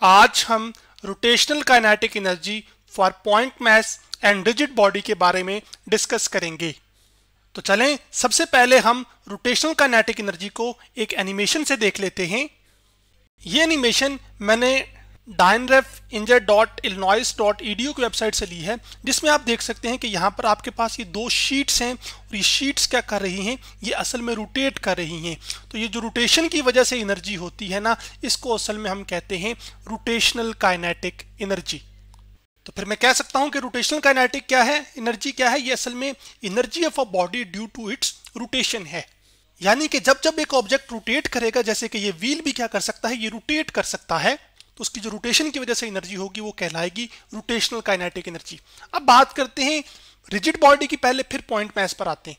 आज हम rotational kinetic energy for point mass and rigid body के बारे में डिस्कस करेंगे। तो चलें सबसे पहले हम रोटेशनल काइनेटिक एनर्जी को एक एनिमेशन से देख लेते हैं। ये एनिमेशन मैंने DynRefInjet.illinois.edu की वेबसाइट से ली है, जिसमें आप देख सकते हैं कि यहाँ पर आपके पास ये दो शीट्स हैं और ये शीट्स क्या कर रही हैं, ये असल में रोटेट कर रही हैं। तो ये जो रोटेशन की वजह से एनर्जी होती है ना, इसको असल में हम कहते हैं रोटेशनल काइनेटिक एनर्जी। तो फिर मैं कह सकता हूँ कि रोटेशनल काइनेटिक क्या है, एनर्जी क्या है, ये असल में energy of a body due to its rotation है। यानी कि जब जब एक ऑब्जेक्ट रोटेट करेगा, जैसे कि ये व्हील भी क्या कर सकता है, ये रोटेट कर सकता है, तो उसकी जो रोटेशन की वजह से एनर्जी होगी वो कहलाएगी रोटेशनल काइनेटिक एनर्जी। अब बात करते हैं रिजिड बॉडी की पहले, फिर पॉइंट मास पर आते हैं।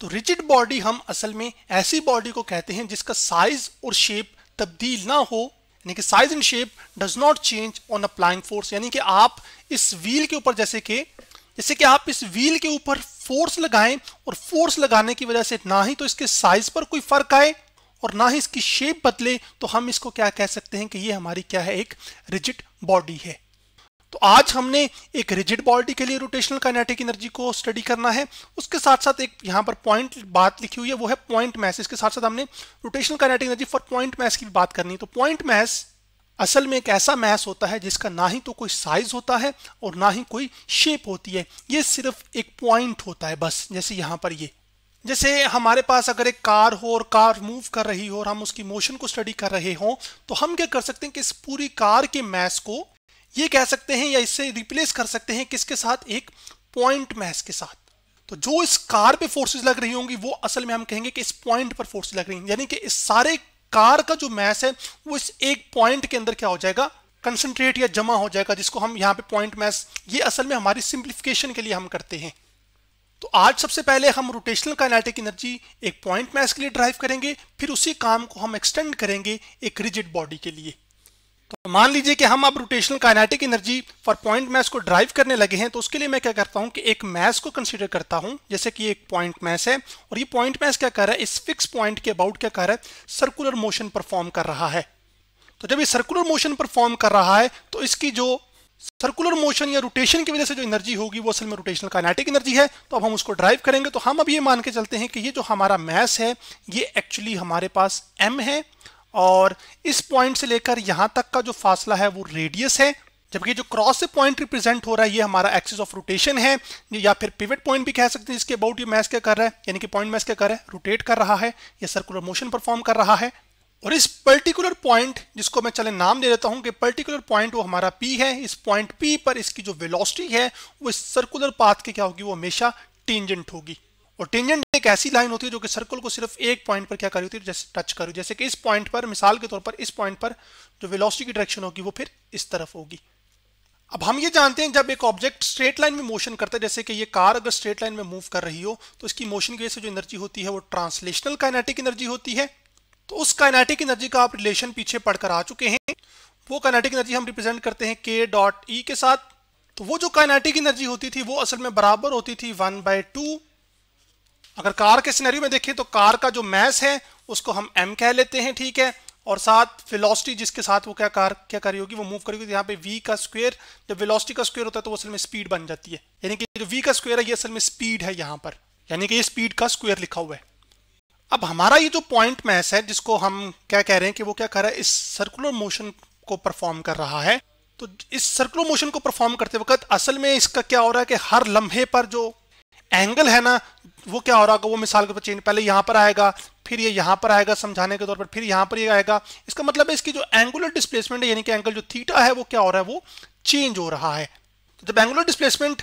तो रिजिड बॉडी हम असल में ऐसी बॉडी को कहते हैं जिसका साइज और शेप तब्दील ना हो, यानी कि size and shape does not change on applying force. यानी कि आप इस व्हील के ऊपर जैसे कि आप इस व्हील के ऊपर फोर्स लगाएं और फोर्स लगाने की वजह से ना ही तो इसके साइज पर कोई फर्क आए और ना ही इसकी शेप बदले, तो हम इसको क्या कह सकते हैं कि ये हमारी क्या है, एक रिजिड बॉडी है। तो आज हमने एक रिजिड बॉडी के लिए रोटेशनल काइनेटिक एनर्जी को स्टडी करना है। उसके साथ साथ एक यहाँ पर पॉइंट बात लिखी हुई है, वो है पॉइंट मास। इसके साथ साथ हमने rotational kinetic energy for point mass की भी बात करनी है। तो पॉइंट मास असल में एक ऐसा मास होता है जिसका ना ही तो कोई साइज होता है और ना ही कोई शेप होती है, ये सिर्फ एक पॉइंट होता है बस। जैसे यहाँ पर ये, जैसे हमारे पास अगर एक कार हो और कार मूव कर रही हो और हम उसकी मोशन को स्टडी कर रहे हो, तो हम क्या कर सकते हैं कि इस पूरी कार के मास को ये कह सकते हैं या इससे रिप्लेस कर सकते हैं किसके साथ, एक पॉइंट मास के साथ। तो जो इस कार पे फोर्सेस लग रही होंगी वो असल में हम कहेंगे कि इस पॉइंट पर फोर्स लग रही है, यानी कि इस सारे कार का जो मास है वो इस एक पॉइंट के अंदर क्या हो जाएगा, कंसंट्रेट या जमा हो जाएगा, जिसको हम यहाँ पे पॉइंट मास, ये असल में हमारी सिंप्लीफिकेशन के लिए हम करते हैं। तो आज सबसे पहले हम रोटेशनल काइनेटिक एनर्जी एक पॉइंट मास के लिए ड्राइव करेंगे, फिर उसी काम को हम एक्सटेंड करेंगे एक रिजिड बॉडी के लिए। तो मान लीजिए कि हम अब rotational kinetic energy for point mass को ड्राइव करने लगे हैं। तो उसके लिए मैं क्या करता हूं कि एक मास को कंसीडर करता हूं, जैसे कि एक पॉइंट मास है और ये पॉइंट मास क्या कर रहा है, इस फिक्स पॉइंट के अबाउट क्या कर रहा है, सर्कुलर मोशन परफॉर्म कर रहा है। तो जब ये सर्कुलर मोशन परफॉर्म कर रहा है तो इसकी जो सर्कुलर मोशन या रोटेशन की वजह से जो एनर्जी होगी वो असल में रोटेशनल काइनेटिक एनर्जी है। तो अब हम उसको ड्राइव करेंगे। तो हम अब ये मान के चलते हैं कि ये जो हमारा मास है ये एक्चुअली हमारे पास m है और इस पॉइंट से लेकर यहां तक का जो फासला है वो रेडियस है, जबकि जो क्रॉस से पॉइंट रिप्रेजेंट हो रहा है ये हमारा एक्सिस ऑफ रोटेशन है, या फिर पिवट पॉइंट भी कह सकते हैं, जिसके अबाउट ये मास क्या कर रहा है, यानी कि पॉइंट मास क्या कर रहा है, रोटेट कर रहा है या सर्कुलर मोशन परफॉर्म कर रहा है। और इस पर्टिकुलर पॉइंट, जिसको मैं चले नाम दे देता हूं कि पर्टिकुलर पॉइंट वो हमारा P है, इस पॉइंट P पर इसकी जो वेलोसिटी है वो इस सर्कुलर पाथ के क्या होगी, वो हमेशा टेंजेंट होगी। और टेंजेंट एक ऐसी लाइन होती है जो कि सर्कल को सिर्फ एक पॉइंट पर क्या कर रही होती है, जैसे टच कर रही है। जैसे कि इस पॉइंट पर, मिसाल के तौर पर इस पॉइंट पर जो वेलोसिटी की डायरेक्शन होगी वो फिर इस तरफ होगी। अब हम ये जानते हैं जब एक ऑब्जेक्ट स्ट्रेट लाइन में मोशन करता है, जैसे कि ये कार अगर स्ट्रेट लाइन में मूव कर रही हो, तो इसकी मोशन की वजह से जो एनर्जी होती है वो ट्रांसलेशनल काइनेटिक एनर्जी होती है। तो उस काइनेटिक एनर्जी का आप रिलेशन पीछे पढ़कर आ चुके हैं। वो काइनेटिक एनर्जी हम रिप्रेजेंट करते हैं K.E के साथ। तो वो जो काइनेटिक एनर्जी होती थी वो असल में बराबर होती थी 1/2। अगर कार के सिनेरियो में देखें तो कार का जो मास है उसको हम m कह लेते हैं, ठीक है, और साथ वेलोसिटी जिसके साथ वो क्या कर रही होगी, वो मूव करेगी। तो यहाँ पे v का स्क्वायर, जब वेलोसिटी का स्क्वायर होता है तो वो असल में स्पीड बन जाती है, यानी कि जो v का स्क्वायर है ये असल में स्पीड है यहाँ पर, यानी कि ये स्पीड का स्क्वायर लिखा हुआ है। अब हमारा ये जो पॉइंट मास है जिसको हम क्या कह रहे हैं कि वो क्या कर रहा है, इस सर्कुलर मोशन को परफॉर्म कर रहा है। तो इस सर्कुलर मोशन को परफॉर्म करते वक्त असल में इसका क्या हो रहा है कि हर लम्हे पर जो एंगल है ना वो क्या हो रहा होगा, वो मिसाल के चेंज, पहले यहाँ पर आएगा, फिर ये यहाँ पर आएगा समझाने के तौर पर, फिर यहाँ पर ये आएगा। इसका मतलब है इसकी जो एंगुलर डिस्प्लेसमेंट है, यानी कि एंगल जो थीटा है वो क्या हो रहा है, वो चेंज हो रहा है। तो जब एंगुलर डिस्प्लेसमेंट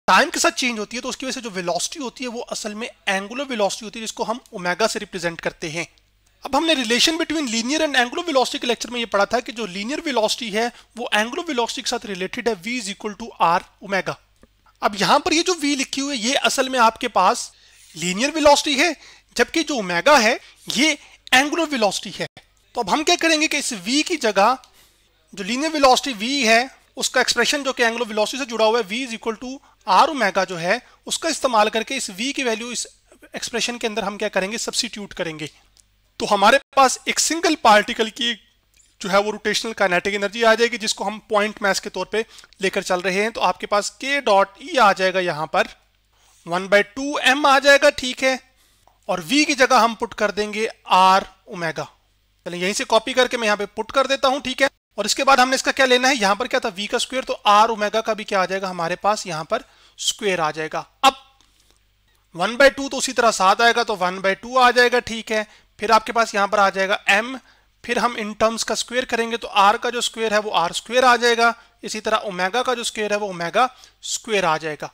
टाइम के साथ चेंज होती है तो उसकी वजह से जो वेलोसिटी होती है वो असल में एंगुलर वेलोसिटी होती है, जिसको हम ओमेगा से रिप्रेजेंट करते हैं। अब हमने relation between linear and angular velocity के लेक्चर में ये पढ़ा था कि जो लीनियर वेलोसिटी है वो एंगुलर वेलोसिटी के साथ रिलेटेड है, v is equal to r omega. अब यहाँ पर ये जो v लिखी हुई है ये असल में आपके पास लीनियर वेलोसिटी है, जबकि जो ओमेगा है ये एंगुलर वेलोसिटी है। तो अब हम क्या करेंगे कि इस v की जगह जो लीनियर वेलोसिटी v है उसका एक्सप्रेशन जो कि एंगुलर वेलोसिटी से जुड़ा हुआ है, v is equal to r omega जो है, उसका इस्तेमाल करके इस v की वैल्यू इस एक्सप्रेशन के अंदर हम क्या करेंगे, सब्स्टिट्यूट करेंगे। तो हमारे पास एक सिंगल पार्टिकल की जो है वो रोटेशनल काइनेटिक एनर्जी आ जाएगी, जिसको हम पॉइंट मास के तौर पे लेकर चल रहे हैं। तो आपके पास k डॉट ई आ जाएगा यहाँ पर 1/2m आ जाएगा, ठीक है। और v की जगह हम पुट कर देंगे r ओमेगा। चलिए यहीं से कॉपी करके मैं यहाँ पे पुट कर देता हूँ, ठीक है। और इसके बाद हमने इसका क्या लेना है, यहाँ पर क्या था v का स्क्वायर, तो r ओमेगा का भी क्या आ जाएगा हमारे पास यहाँ पर स्क्वायर आ जाएगा। अब 1/2 तो उसी तरह साथ आएगा, तो 1/2 आ जाएगा, ठीक है। फिर आपके पास यहाँ पर आ जाएगा m, फिर हम इन टर्म्स का स्क्वायर करेंगे तो r का जो स्क्वायर है वो r स्क्वायर आ जाएगा। इसी तरह ओमेगा का जो स्क्वायर है वो ओमेगा स्क्वायर आ जाएगा।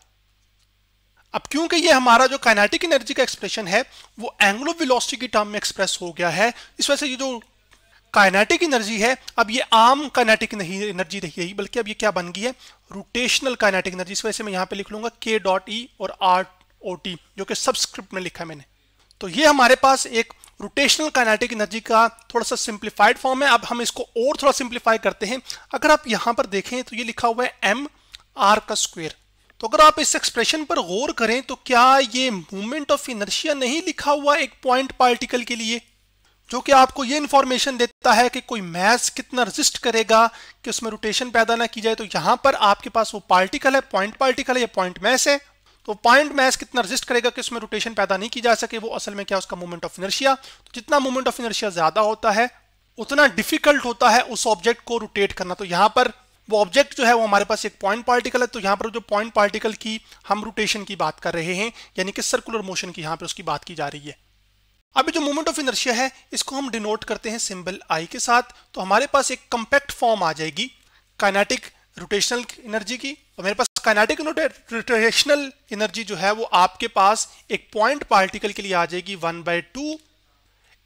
अब क्योंकि ये हमारा जो काइनेटिक एनर्जी का एक्सप्रेशन है वो एंगुलर वेलोसिटी की टर्म में एक्सप्रेस हो गया है, इस वजह से ये जो काइनेटिक एनर्जी है अब ये आम काइनेटिक नहीं एनर्जी रही, बल्कि अब ये क्या बन गई है, रोटेशनल काइनेटिक एनर्जी। इस वजह से मैं यहाँ पे लिख लूंगा k डॉट ई और r ओ टी, जो कि सबस्क्रिप्ट में लिखा है मैंने। तो ये हमारे पास एक रोटेशनल काइनेटिक एनर्जी का थोड़ा सा सिंप्लीफाइड फॉर्म है। अब हम इसको और थोड़ा सिंप्लीफाई करते हैं। अगर आप यहाँ पर देखें तो ये लिखा हुआ है m r का स्क्वायर। तो अगर आप इस एक्सप्रेशन पर गौर करें तो क्या ये मूवमेंट ऑफ इनर्शिया नहीं लिखा हुआ एक पॉइंट पार्टिकल के लिए, जो कि आपको ये इंफॉर्मेशन देता है कि कोई मास कितना रेजिस्ट करेगा कि उसमें रोटेशन पैदा ना की जाए। तो यहाँ पर आपके पास वो पार्टिकल है, पॉइंट पार्टिकल है या पॉइंट मास है, तो पॉइंट मास कितना रेजिस्ट करेगा कि उसमें रोटेशन पैदा नहीं की जा सके, वो असल में क्या उसका मोमेंट ऑफ इनर्शिया। तो जितना मोमेंट ऑफ इनर्शिया ज्यादा होता है उतना डिफिकल्ट होता है उस ऑब्जेक्ट को रोटेट करना। तो यहाँ पर वो ऑब्जेक्ट जो है वो हमारे पास एक पॉइंट पार्टिकल है, तो यहाँ पर जो पॉइंट पार्टिकल की हम रोटेशन की बात कर रहे हैं, यानी कि सर्कुलर मोशन की यहाँ पर उसकी बात की जा रही है। अभी जो मोमेंट ऑफ इनर्शिया है इसको हम डिनोट करते हैं सिंबल I के साथ। तो हमारे पास एक कंपैक्ट फॉर्म आ जाएगी काइनेटिक रोटेशनल एनर्जी की। तो मेरे पास काइनेटिक रोटेशनल एनर्जी जो है वो आपके पास एक पॉइंट पार्टिकल के लिए आ जाएगी 1/2।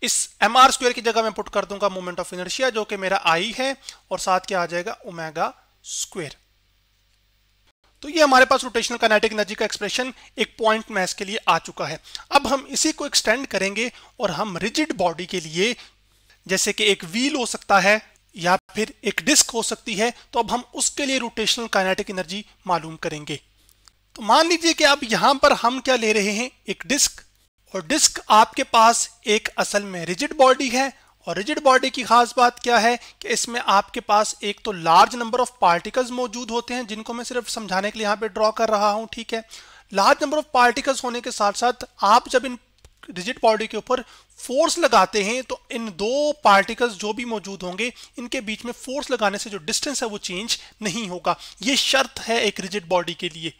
इस mr स्क्वायर की जगह मैं पुट कर दूंगा मोमेंट ऑफ इनर्शिया, जो कि मेरा I है, और साथ क्या आ जाएगा ओमेगा स्क्वायर। तो ये हमारे पास रोटेशनल काइनेटिक एनर्जी का एक्सप्रेशन एक पॉइंट मास के लिए आ चुका है। अब हम इसी को एक्सटेंड करेंगे और हम रिजिड बॉडी के लिए, जैसे कि एक व्हील हो सकता है या फिर एक डिस्क हो सकती है, तो अब हम उसके लिए रोटेशनल काइनेटिक एनर्जी मालूम करेंगे। तो मान लीजिए कि अब यहां पर हम क्या ले रहे हैं, एक डिस्क, और डिस्क आपके पास एक असल में रिजिड बॉडी है। और रिजिड बॉडी की खास बात क्या है कि इसमें आपके पास एक तो लार्ज नंबर ऑफ पार्टिकल्स मौजूद होते हैं, जिनको मैं सिर्फ समझाने के लिए यहाँ पे ड्रॉ कर रहा हूँ, ठीक है। लार्ज नंबर ऑफ पार्टिकल्स होने के साथ साथ आप जब इन रिजिड बॉडी के ऊपर फोर्स लगाते हैं तो इन दो पार्टिकल्स जो भी मौजूद होंगे इनके बीच में फोर्स लगाने से जो डिस्टेंस है वो चेंज नहीं होगा। ये शर्त है एक रिजिड बॉडी के लिए।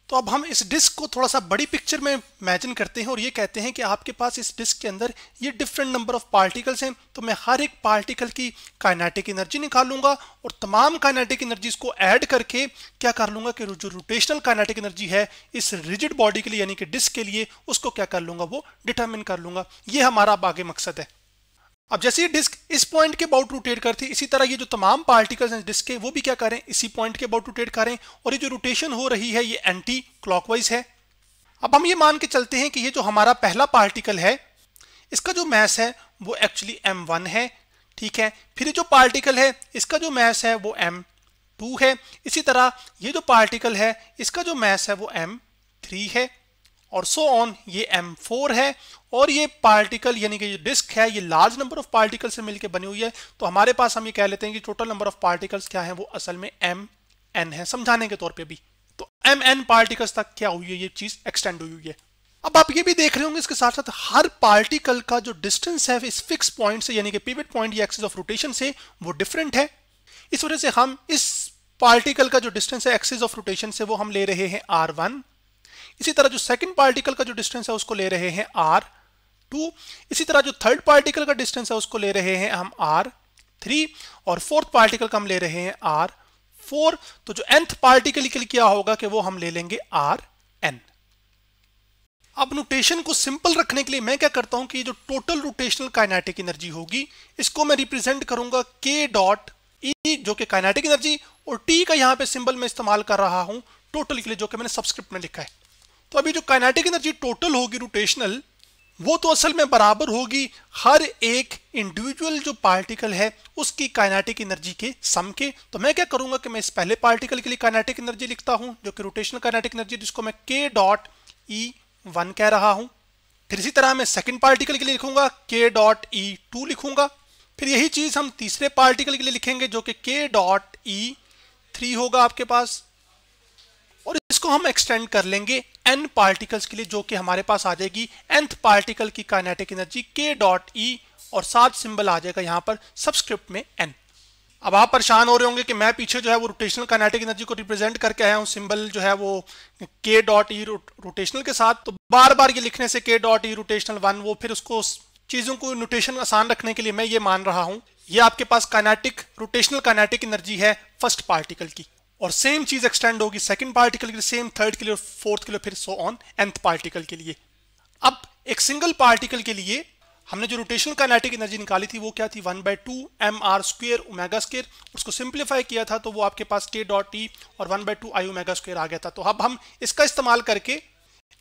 तो अब हम इस डिस्क को थोड़ा सा बड़ी पिक्चर में इमेजिन करते हैं और ये कहते हैं कि आपके पास इस डिस्क के अंदर ये डिफरेंट नंबर ऑफ पार्टिकल्स हैं। तो मैं हर एक पार्टिकल की काइनेटिक एनर्जी निकालूंगा और तमाम काइनेटिक एनर्जीज को ऐड करके क्या कर लूंगा कि जो रोटेशनल काइनेटिक एनर्जी है इस रिजिड बॉडी के लिए यानी कि डिस्क के लिए, उसको क्या कर लूंगा, वो डिटरमिन कर लूंगा। ये हमारा अब आगे मकसद है। अब जैसे ये डिस्क इस पॉइंट के अबाउट रोटेट करती है, इसी तरह ये जो तमाम पार्टिकल्स हैं डिस्क के वो भी क्या करें, इसी पॉइंट के अबाउट रोटेट करें। और ये जो रोटेशन हो रही है ये एंटी क्लॉकवाइज है। अब हम ये मान के चलते हैं कि ये जो हमारा पहला पार्टिकल है इसका जो मास है वो एक्चुअली m1 है, ठीक है। फिर ये जो पार्टिकल है इसका जो मास है वो m2 है। इसी तरह ये जो पार्टिकल है इसका जो मास है वो m3 है, और सो ऑन ये m4 है। और ये पार्टिकल यानी कि जो डिस्क है ये लार्ज नंबर ऑफ पार्टिकल से मिलकर बनी हुई है। तो हमारे पास हम ये कह लेते हैं कि टोटल नंबर ऑफ पार्टिकल्स क्या है, वो असल में mn है, समझाने के तौर पे भी। तो mn पार्टिकल्स तक क्या हुई है, ये चीज एक्सटेंड हुई है। अब आप ये भी देख रहे होंगे इसके साथ साथ हर पार्टिकल का जो डिस्टेंस है इस फिक्स पॉइंट से यानी कि पिवट पॉइंट या एक्सिस ऑफ रोटेशन से वो डिफरेंट है। इस वजह से हम इस पार्टिकल का जो डिस्टेंस है एक्सिस ऑफ रोटेशन से वो हम ले रहे हैं r1। इसी तरह जो सेकंड पार्टिकल का जो डिस्टेंस है उसको ले रहे हैं r2। इसी तरह जो थर्ड पार्टिकल का डिस्टेंस है उसको ले रहे हैं हम r3, और फोर्थ पार्टिकल का हम ले रहे हैं r4। तो जो nth पार्टिकल के लिए क्या होगा कि वो हम ले लेंगे rn। अब नोटेशन को सिंपल रखने के लिए मैं क्या करता हूं कि ये जो टोटल रोटेशनल काइनेटिक एनर्जी होगी इसको मैं रिप्रेजेंट करूंगा k डॉट ई, जो कि काइनेटिक एनर्जी, और t का यहां पे सिंबल मैं इस्तेमाल कर रहा हूं टोटल के लिए, जो कि मैंने सबस्क्रिप्ट में लिखा है। तो अभी जो काइनेटिक एनर्जी टोटल होगी रोटेशनल, वो तो असल में बराबर होगी हर एक इंडिविजुअल जो पार्टिकल है उसकी काइनेटिक एनर्जी के सम के। तो मैं क्या करूंगा कि मैं इस पहले पार्टिकल के लिए काइनेटिक एनर्जी लिखता हूं जो कि रोटेशनल काइनेटिक एनर्जी, जिसको मैं k डॉट E1 कह रहा हूं। फिर इसी तरह मैं सेकंड पार्टिकल के लिए लिखूंगा k डॉट E2 लिखूंगा। फिर यही चीज हम तीसरे पार्टिकल के लिए लिखेंगे जो कि k.e3 होगा आपके पास, और इसको हम एक्सटेंड कर लेंगे n पार्टिकल्स के लिए जो कि हमारे पास आ जाएगी nth पार्टिकल की काइनेटिक एनर्जी k.e और साथ सिंबल आ जाएगा यहां पर सबस्क्रिप्ट में n। अब आप परेशान हो रहे होंगे कि मैं पीछे जो है वो रोटेशनल काइनेटिक एनर्जी को रिप्रेजेंट करके आया हूं सिंबल जो है वो k.e रोटेशनल के साथ, तो बार बार ये लिखने से k.e रोटेशनल 1 वो फिर उसको चीजों को नोटेशन आसान रखने के लिए मैं ये मान रहा हूं ये आपके पास काइनेटिक रोटेशनल काइनेटिक एनर्जी है फर्स्ट पार्टिकल की, और सेम चीज एक्सटेंड होगी सेकंड पार्टिकल के लिए, सेम थर्ड के लिए, फोर्थ के लिए, फिर सो ऑन nth पार्टिकल के लिए। अब एक सिंगल पार्टिकल के लिए हमने जो रोटेशनल काइनेटिक एनर्जी निकाली थी वो क्या थी 1/2 mr² ओमेगा स्क्वायर, उसको सिंप्लीफाई किया था तो वो आपके पास k.e और 1/2 i ओमेगा स्क्वायर आ गया था। तो अब हम इसका इस्तेमाल करके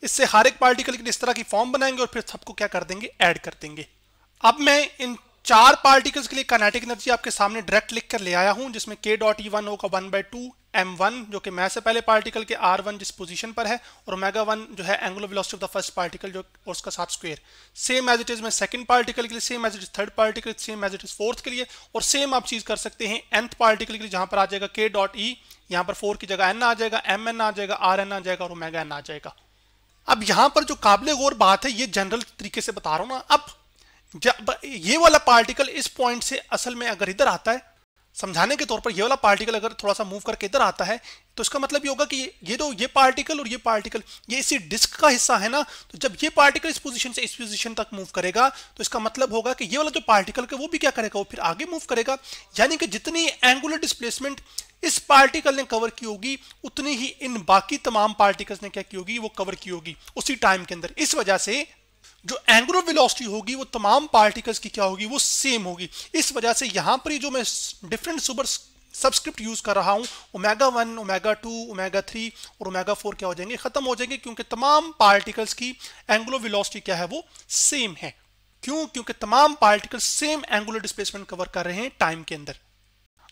इससे हर एक पार्टिकल के लिए इस तरह की फॉर्म बनाएंगे और फिर सबको क्या कर देंगे, ऐड कर देंगे। अब मैं इन चार पार्टिकल्स के लिए काइनेटिक एनर्जी आपके सामने डायरेक्ट लिख कर ले आया हूं, जिसमें k.e1 होगा 1/2 m1 जो कि मैं से पहले पार्टिकल के r1 जिस पोजीशन पर है, और ओमेगा 1 जो है angular velocity of the first particle जो और उसका साथ square, same as it is में सेकंड पार्टिकल के लिए, same as it is third particle, same as it is fourth के लिए, और सेम आप चीज कर सकते हैं nth पार्टिकल के लिए जहां पर आ जाएगा k.e, यहां पर 4 की जगह n आ जाएगा, mn आ जाएगा, rn आ जाएगा और ओमेगा n आ जाएगा। अब यहां पर जो काबिले गौर बात है ये जनरल तरीके से बता रहा हूं ना, अब जब ये वाला पार्टिकल इस पॉइंट से असल में अगर इधर आता है, समझाने के तौर पर ये वाला पार्टिकल अगर थोड़ा सा मूव करके इधर आता है तो इसका मतलब ये होगा कि ये पार्टिकल और ये पार्टिकल ये इसी डिस्क का हिस्सा है ना, तो जब ये पार्टिकल इस पोजीशन से इस पोजीशन तक मूव करेगा तो इसका मतलब होगा कि ये वाला जो पार्टिकल है वो भी क्या करेगा, वो फिर आगे मूव करेगा। यानी कि जितनी एंगुलर डिस्प्लेसमेंट इस पार्टिकल ने कवर की होगी उतनी ही इन बाकी तमाम पार्टिकल्स ने क्या की होगी, वो कवर की होगी उसी टाइम के अंदर। इस वजह से जो एंगुलर वेलोसिटी होगी वो तमाम पार्टिकल्स की क्या होगी, वो सेम होगी। इस वजह से यहां पर जो मैं डिफरेंट सुपर सबस्क्रिप्ट यूज कर रहा हूं, ओमेगा 1, ओमेगा 2, ओमेगा 3 और ओमेगा 4 क्या हो जाएंगे, खत्म हो जाएंगे, क्योंकि तमाम पार्टिकल्स की एंगुलर वेलोसिटी क्या है, वो सेम है। क्यों? क्योंकि तमाम particles same angular displacement cover कर रहे हैं टाइम के अंदर।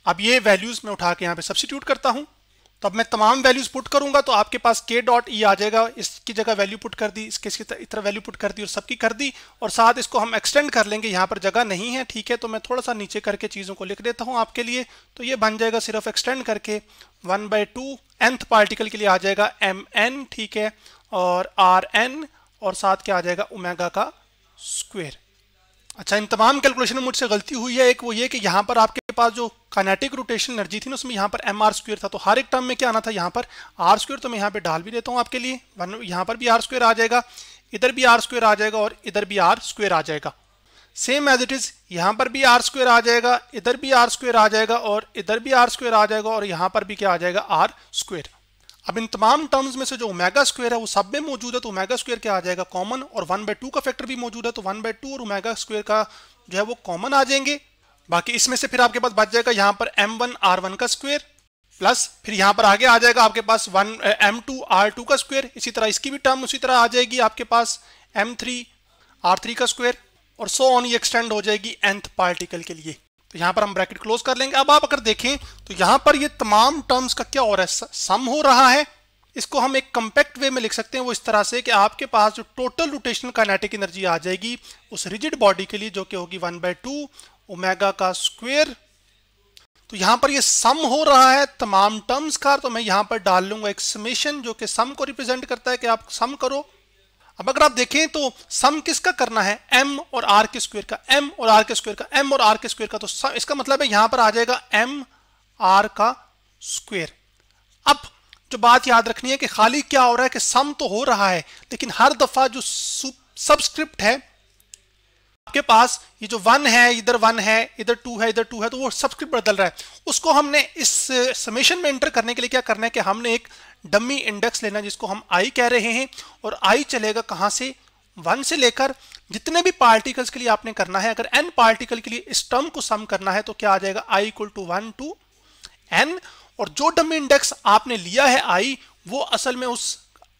अब ये वैल्यूज मैं उठा के यहाँ पे सब्स्टिट्यूट करता हूं, तो अब मैं तमाम वैल्यूज पुट करूंगा तो आपके पास k.e आ जाएगा, इसकी जगह वैल्यू पुट कर दी, इसकी तरह वैल्यू पुट कर दी और सबकी कर दी, और साथ इसको हम एक्सटेंड कर लेंगे। यहाँ पर जगह नहीं है, ठीक है, तो मैं थोड़ा सा नीचे करके चीज़ों को लिख देता हूँ आपके लिए। तो ये बन जाएगा सिर्फ एक्सटेंड करके 1/2 nth पार्टिकल के लिए आ जाएगा mn, ठीक है, और rn और साथ क्या आ जाएगा, ओमेगा का स्क्वायर। अच्छा, इन तमाम कैलकुलेशन में मुझसे गलती हुई है एक, वो ये कि यहाँ पर आपके पास जो काइनेटिक रोटेशन एनर्जी थी ना उसमें यहाँ पर mr² था, तो हर एक टर्म में क्या आना था, यहाँ पर r², तो मैं यहाँ पे डाल भी देता हूँ आपके लिए। यहाँ पर भी r² आ जाएगा, इधर भी r² आ जाएगा और इधर भी r² आ जाएगा। सेम एज इट इज यहाँ पर भी r² आ जाएगा, इधर भी r² आ जाएगा और इधर भी r² आ जाएगा और यहाँ पर भी क्या आ जाएगा, r²। अब इन तमाम टर्म्स में से जो ओमेगा स्क्वायर है वो सब में मौजूद है, तो ओमेगा स्क्वायर क्या आ जाएगा, कॉमन, और 1/2 का फैक्टर भी मौजूद है, तो 1/2 और ओमेगा स्क्वायर का जो है वो कॉमन आ जाएंगे। बाकी इसमें से फिर आपके पास बच जाएगा यहाँ पर m1 r1 का स्क्वायर, प्लस फिर यहाँ पर आगे आ जाएगा आपके पास m2 r2 का स्क्वायर, इसी तरह इसकी भी टर्म उसी तरह आ जाएगी आपके पास m3 r3 का स्क्वायर, और सो ऑन, ये एक्सटेंड हो जाएगी nth पार्टिकल के लिए। तो यहाँ पर हम ब्रैकेट क्लोज कर लेंगे। अब आप अगर देखें तो यहाँ पर ये तमाम टर्म्स का क्या हो रहा है, सम हो रहा है। इसको हम एक कंपैक्ट वे में लिख सकते हैं वो इस तरह से कि आपके पास जो टोटल रोटेशनल काइनेटिक एनर्जी आ जाएगी उस रिजिड बॉडी के लिए, जो कि होगी 1/2 ओमेगा का स्क्वायर। तो यहाँ पर ये सम हो रहा है तमाम टर्म्स का, तो मैं यहाँ पर डाल लूंगा एक समेशन जो कि सम को रिप्रेजेंट करता है कि आप सम करो। अब अगर आप देखें तो सम किसका करना है, m और r के स्क्वायर का, m और r के स्क्वायर का, m और r के स्क्वायर का, तो इसका मतलब है यहाँ पर आ जाएगा m r का स्क्वायर। अब जो बात याद रखनी है कि खाली क्या हो रहा है कि सम तो हो रहा है, लेकिन हर दफा जो सबस्क्रिप्ट है आपके पास, ये जो 1 है, इधर 1 है, इधर 2 है, इधर 2 है, तो वो सबस्क्रिप्ट बदल रहा है। उसको हमने इस समेशन में एंटर करने के लिए क्या करना है कि हमने एक डमी इंडेक्स लेना जिसको हम i कह रहे हैं, और i चलेगा कहां से, 1 से लेकर जितने भी पार्टिकल्स के लिए आपने करना है। अगर n पार्टिकल के लिए इस टर्म को सम करना है तो क्या आ जाएगा, i = 1 to n, और जो डमी इंडेक्स आपने लिया है i, वो असल में उस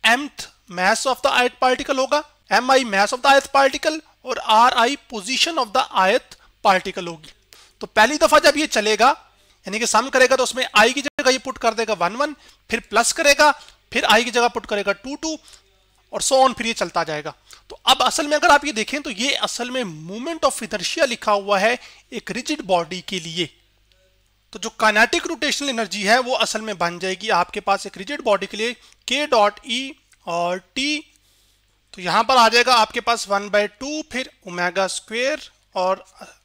mth mass of the ith particle होगा, mi mass of the ith particle, और ri position of the ith particle होगी। तो पहली दफा जब ये चलेगा यानी कि सम करेगा तो उसमें i की जगह ये पुट कर देगा 1 1, फिर प्लस करेगा, फिर i की जगह पुट करेगा 2 2, और सो ऑन, फिर ये चलता जाएगा। तो अब असल में अगर आप ये देखें तो ये असल में मोमेंट ऑफ इनर्शिया लिखा हुआ है एक रिजिड बॉडी के लिए। तो जो काइनेटिक रोटेशनल एनर्जी है वो असल में बन जाएगी आपके पास एक रिजिड बॉडी के लिए k डॉट ई और t। तो यहां पर आ जाएगा आपके पास 1/2 फिर ओमेगा स्क्वेयर, और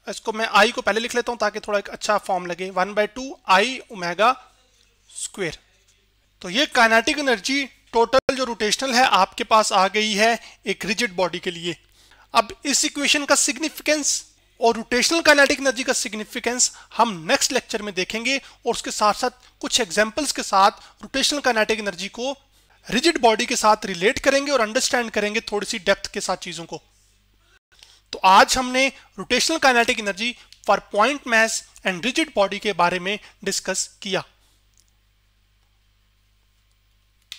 इसको मैं i को पहले लिख लेता हूं ताकि थोड़ा एक अच्छा फॉर्म लगे, 1/2 i ओमेगा स्क्वेयर। तो ये काइनेटिक एनर्जी टोटल जो रोटेशनल है आपके पास आ गई है एक रिजिड बॉडी के लिए। अब इस इक्वेशन का सिग्निफिकेंस और रोटेशनल काइनेटिक एनर्जी का सिग्निफिकेंस हम नेक्स्ट लेक्चर में देखेंगे, और उसके साथ साथ कुछ एग्जांपल्स के साथ रोटेशनल काइनेटिक एनर्जी को रिजिड बॉडी के साथ रिलेट करेंगे और अंडरस्टैंड करेंगे थोड़ी सी डेप्थ के साथ चीजों को। तो आज हमने rotational kinetic energy for point mass and rigid body के बारे में डिस्कस किया।